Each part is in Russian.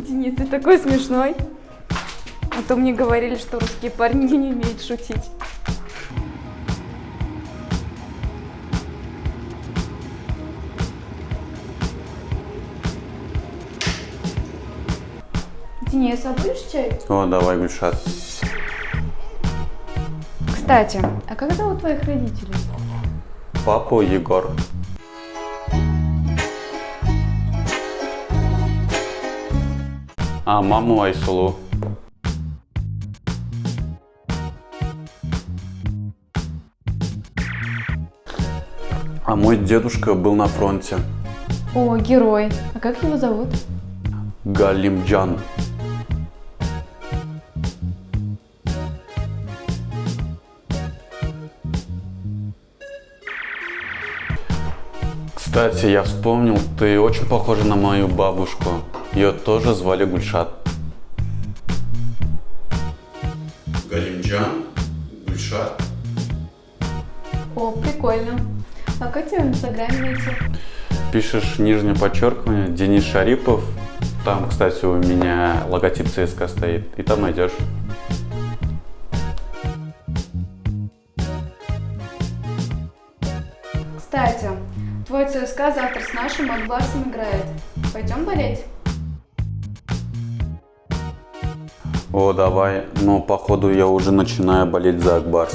Денис, ты такой смешной. А то мне говорили, что русские парни не умеют шутить. Денис, а будешь чай? О, давай, Гульшат. Кстати, а как зовут твоих родителей? Папу Егор. А маму Айсулу. А мой дедушка был на фронте. О, герой. А как его зовут? Галимджан. Кстати, я вспомнил, ты очень похожа на мою бабушку. Ее тоже звали Гульшат. Галимджан? Гульшат? О, прикольно. А как тебя в Инстаграме найти? Пишешь нижнее подчеркивание Денис Шарипов. Там, кстати, у меня логотип ЦСКА стоит. И там найдешь. Кстати, твой ЦСКА завтра с нашим Акбарсом играет. Пойдем болеть? О, давай. Но походу я уже начинаю болеть за Акбарс.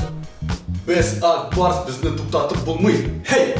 Без Акбарс, безне туктатып болмай. Хей!